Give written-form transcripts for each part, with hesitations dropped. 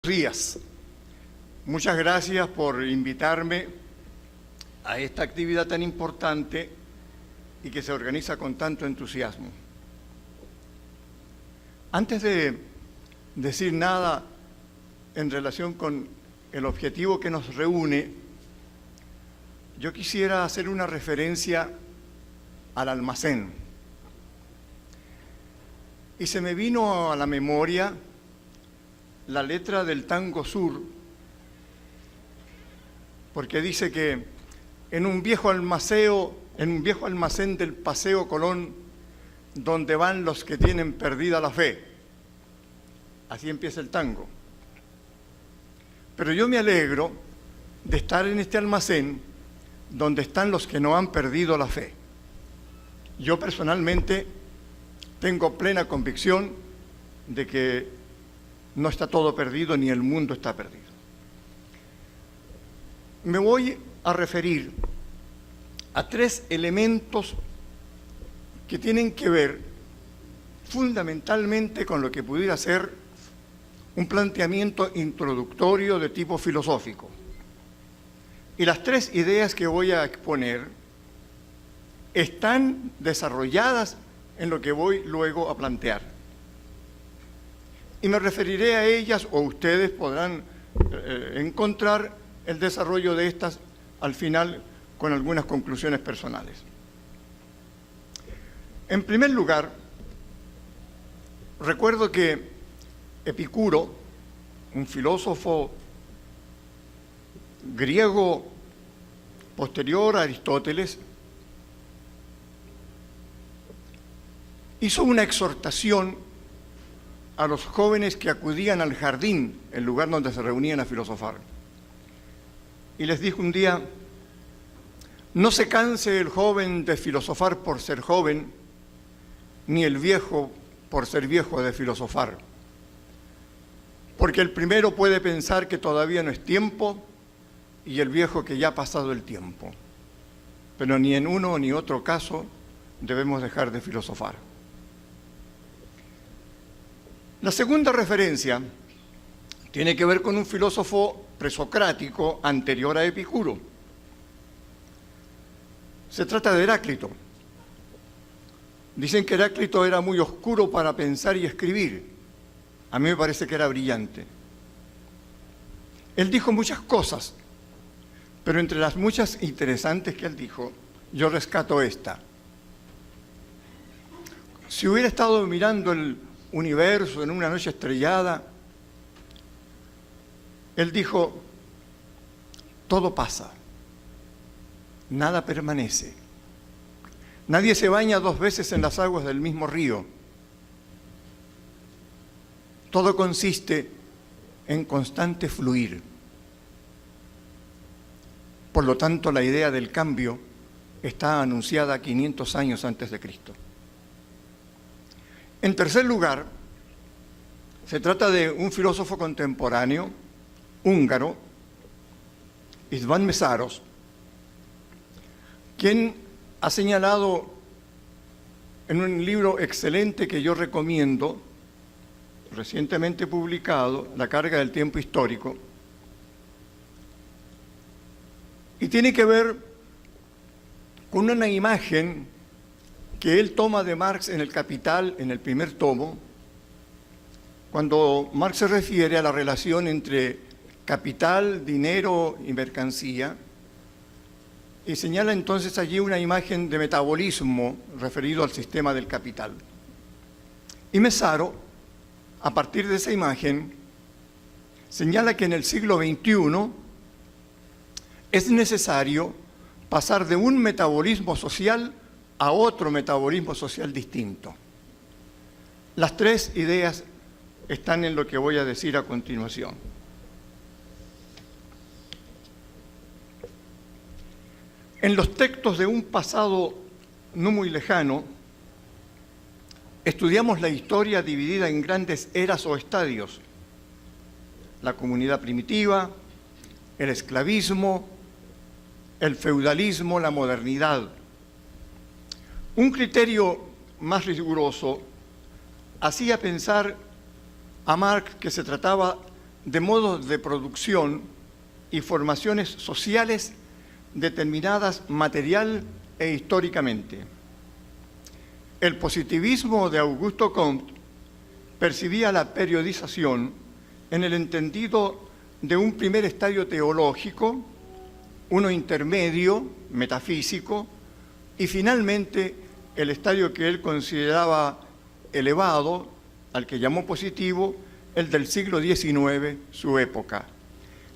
días. Muchas gracias por invitarme a esta actividad tan importante y que se organiza con tanto entusiasmo. Antes de decir nada en relación con el objetivo que nos reúne, yo quisiera hacer una referencia al almacén. Y se me vino a la memoria la letra del Tango Sur, porque dice que en un viejo almacén del Paseo Colón, donde van los que tienen perdida la fe. Así empieza el tango. Pero yo me alegro de estar en este almacén donde están los que no han perdido la fe. Yo personalmente tengo plena convicción de que no está todo perdido ni el mundo está perdido. Me voy a referir a tres elementos que tienen que ver fundamentalmente con lo que pudiera ser un planteamiento introductorio de tipo filosófico. Y las tres ideas que voy a exponer están desarrolladas en lo que voy luego a plantear. Y me referiré a ellas, o ustedes podrán encontrar el desarrollo de estas al final con algunas conclusiones personales. En primer lugar, recuerdo que Epicuro, un filósofo griego posterior a Aristóteles, hizo una exhortación a los jóvenes que acudían al jardín, el lugar donde se reunían a filosofar. Y les dijo un día: no se canse el joven de filosofar por ser joven, ni el viejo por ser viejo de filosofar. Porque el primero puede pensar que todavía no es tiempo y el viejo que ya ha pasado el tiempo. Pero ni en uno ni otro caso debemos dejar de filosofar. La segunda referencia tiene que ver con un filósofo presocrático anterior a Epicuro. Se trata de Heráclito. Dicen que Heráclito era muy oscuro para pensar y escribir. A mí me parece que era brillante. Él dijo muchas cosas, pero entre las muchas interesantes que él dijo, yo rescato esta. Si hubiera estado mirando el universo en una noche estrellada, él dijo: todo pasa, nada permanece. Nadie se baña dos veces en las aguas del mismo río. Todo consiste en constante fluir. Por lo tanto, la idea del cambio está anunciada 500 años antes de Cristo. En tercer lugar, se trata de un filósofo contemporáneo, húngaro, István Mészáros, quien ha señalado en un libro excelente que yo recomiendo, recientemente publicado, La carga del tiempo histórico, y tiene que ver con una imagen que él toma de Marx en el Capital, en el primer tomo, cuando Marx se refiere a la relación entre capital, dinero y mercancía, y señala entonces allí una imagen de metabolismo referido al sistema del capital. Y Mészáros, a partir de esa imagen, señala que en el siglo XXI es necesario pasar de un metabolismo social a otro metabolismo social distinto. Las tres ideas están en lo que voy a decir a continuación. En los textos de un pasado no muy lejano, estudiamos la historia dividida en grandes eras o estadios: la comunidad primitiva, el esclavismo, el feudalismo, la modernidad. Un criterio más riguroso hacía pensar a Marx que se trataba de modos de producción y formaciones sociales determinadas material e históricamente. El positivismo de Augusto Comte percibía la periodización en el entendido de un primer estadio teológico, uno intermedio, metafísico, y finalmente el estadio que él consideraba elevado, al que llamó positivo, el del siglo XIX, su época,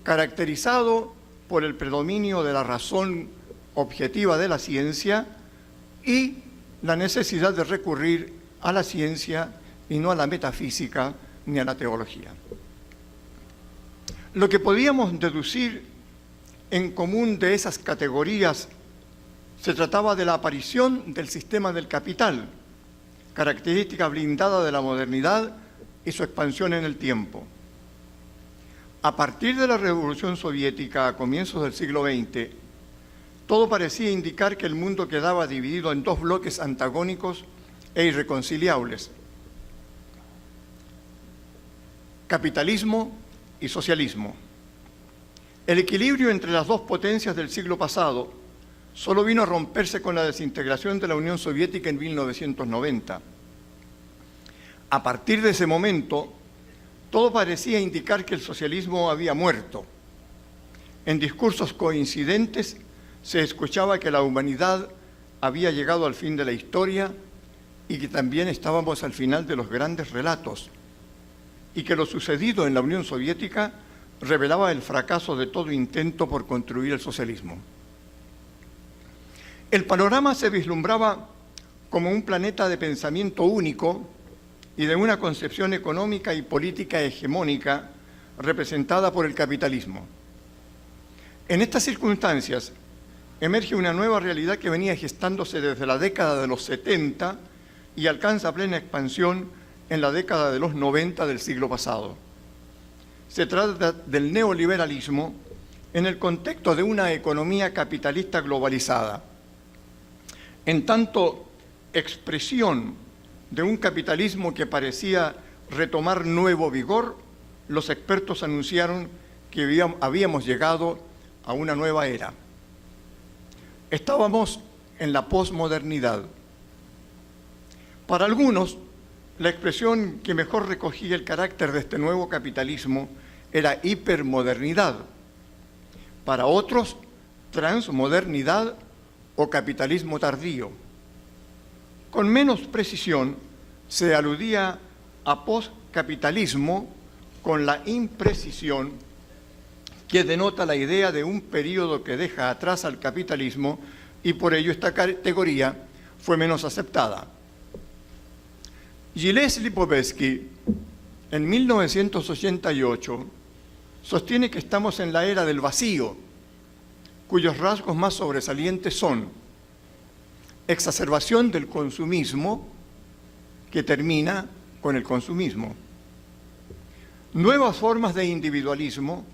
caracterizado por el predominio de la razón objetiva de la ciencia y la necesidad de recurrir a la ciencia y no a la metafísica ni a la teología. Lo que podíamos deducir en común de esas categorías se trataba de la aparición del sistema del capital, característica blindada de la modernidad y su expansión en el tiempo. A partir de la Revolución Soviética a comienzos del siglo XX, todo parecía indicar que el mundo quedaba dividido en dos bloques antagónicos e irreconciliables: capitalismo y socialismo. El equilibrio entre las dos potencias del siglo pasado solo vino a romperse con la desintegración de la Unión Soviética en 1990. A partir de ese momento, todo parecía indicar que el socialismo había muerto. En discursos coincidentes se escuchaba que la humanidad había llegado al fin de la historia y que también estábamos al final de los grandes relatos, y que lo sucedido en la Unión Soviética revelaba el fracaso de todo intento por construir el socialismo. El panorama se vislumbraba como un planeta de pensamiento único y de una concepción económica y política hegemónica representada por el capitalismo. En estas circunstancias emerge una nueva realidad que venía gestándose desde la década de los 70 y alcanza plena expansión en la década de los 90 del siglo pasado. Se trata del neoliberalismo en el contexto de una economía capitalista globalizada. En tanto expresión de un capitalismo que parecía retomar nuevo vigor, los expertos anunciaron que habíamos llegado a una nueva era. Estábamos en la posmodernidad. Para algunos, la expresión que mejor recogía el carácter de este nuevo capitalismo era hipermodernidad. Para otros, transmodernidad o capitalismo tardío. Con menos precisión, se aludía a postcapitalismo con la imprecisión que denota la idea de un periodo que deja atrás al capitalismo, y por ello esta categoría fue menos aceptada. Gilles Lipovetsky, en 1988, sostiene que estamos en la era del vacío, cuyos rasgos más sobresalientes son exacerbación del consumismo, que termina con el consumismo, nuevas formas de individualismo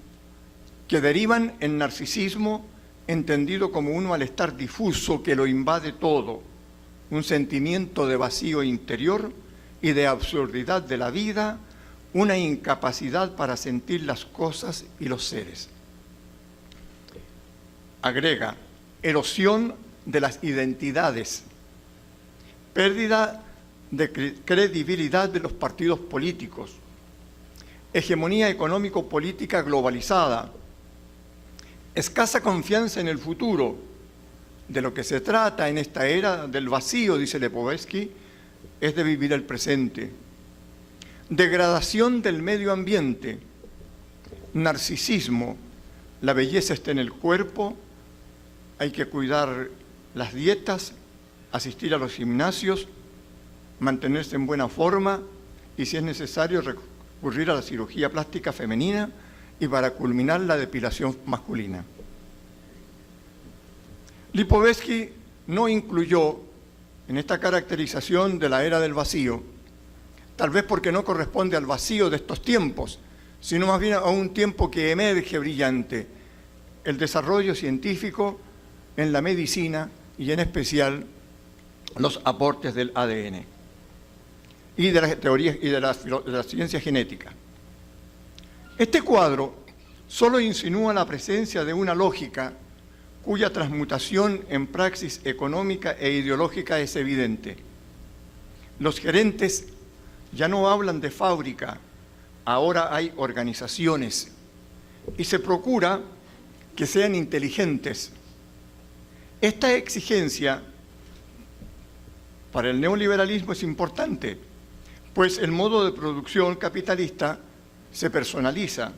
que derivan en narcisismo, entendido como un malestar difuso que lo invade todo, un sentimiento de vacío interior y de absurdidad de la vida, una incapacidad para sentir las cosas y los seres. Agrega, erosión de las identidades, pérdida de credibilidad de los partidos políticos, hegemonía económico-política globalizada, escasa confianza en el futuro. De lo que se trata en esta era del vacío, dice Lipovetsky, es de vivir el presente. Degradación del medio ambiente, narcisismo, la belleza está en el cuerpo, hay que cuidar las dietas, asistir a los gimnasios, mantenerse en buena forma y, si es necesario, recurrir a la cirugía plástica femenina y, para culminar, la depilación masculina. Lipovetsky no incluyó en esta caracterización de la era del vacío, tal vez porque no corresponde al vacío de estos tiempos, sino más bien a un tiempo que emerge brillante, el desarrollo científico en la medicina y en especial los aportes del ADN y de las teorías y de la ciencia genética. Este cuadro solo insinúa la presencia de una lógica cuya transmutación en praxis económica e ideológica es evidente. Los gerentes ya no hablan de fábrica, ahora hay organizaciones y se procura que sean inteligentes. Esta exigencia para el neoliberalismo es importante, pues el modo de producción capitalista se personaliza,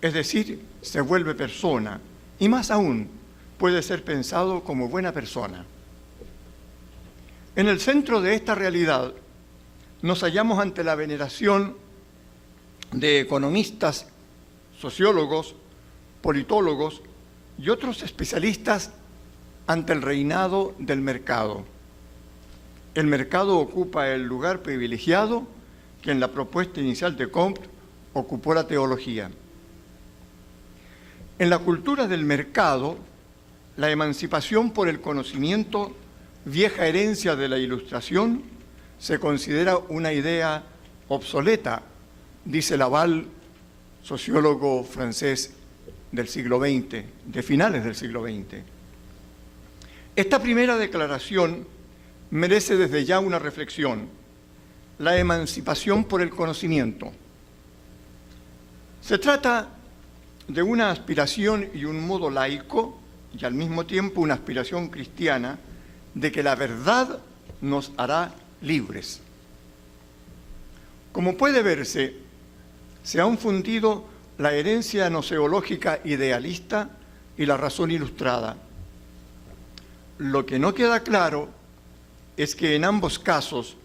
es decir, se vuelve persona, y más aún, puede ser pensado como buena persona. En el centro de esta realidad nos hallamos ante la veneración de economistas, sociólogos, politólogos y otros especialistas ante el reinado del mercado. El mercado ocupa el lugar privilegiado que en la propuesta inicial de Comte ocupó la teología. En la cultura del mercado, la emancipación por el conocimiento, vieja herencia de la Ilustración, se considera una idea obsoleta, dice Laval, sociólogo francés del siglo XX, de finales del siglo XX. Esta primera declaración merece desde ya una reflexión: la emancipación por el conocimiento. Se trata de una aspiración y un modo laico, y al mismo tiempo una aspiración cristiana, de que la verdad nos hará libres. Como puede verse, se han fundido la herencia gnoseológica idealista y la razón ilustrada. Lo que no queda claro es que en ambos casos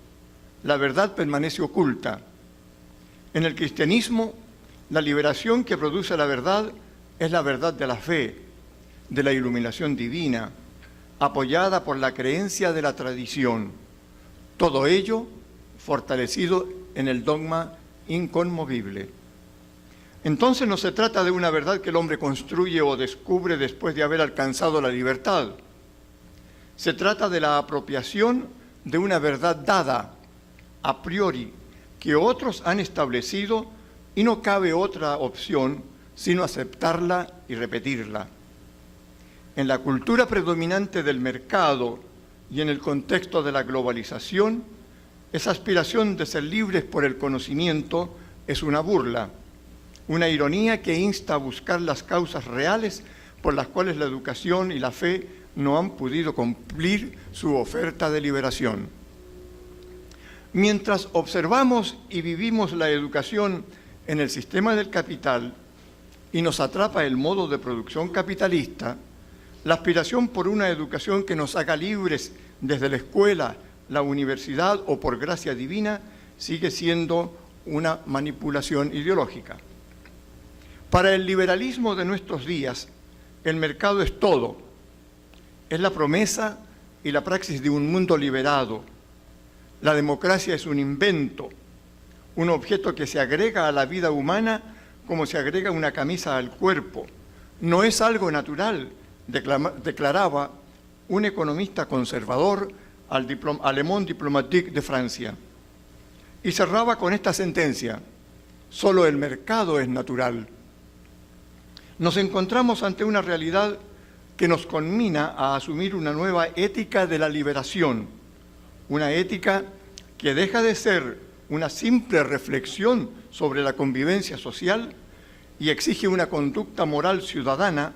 la verdad permanece oculta. En el cristianismo, la liberación que produce la verdad es la verdad de la fe, de la iluminación divina, apoyada por la creencia de la tradición. Todo ello fortalecido en el dogma inconmovible. Entonces no se trata de una verdad que el hombre construye o descubre después de haber alcanzado la libertad. Se trata de la apropiación de una verdad dada, a priori, que otros han establecido y no cabe otra opción sino aceptarla y repetirla. En la cultura predominante del mercado y en el contexto de la globalización, esa aspiración de ser libres por el conocimiento es una burla, una ironía que insta a buscar las causas reales por las cuales la educación y la fe no han podido cumplir su oferta de liberación. Mientras observamos y vivimos la educación en el sistema del capital y nos atrapa el modo de producción capitalista, la aspiración por una educación que nos haga libres desde la escuela, la universidad o por gracia divina sigue siendo una manipulación ideológica. Para el liberalismo de nuestros días, el mercado es todo. Es la promesa y la praxis de un mundo liberado. La democracia es un invento, un objeto que se agrega a la vida humana como se agrega una camisa al cuerpo. No es algo natural, declaraba un economista conservador al Le Monde Diplomatique de Francia. Y cerraba con esta sentencia: solo el mercado es natural. Nos encontramos ante una realidad que nos conmina a asumir una nueva ética de la liberación, una ética que deja de ser una simple reflexión sobre la convivencia social y exige una conducta moral ciudadana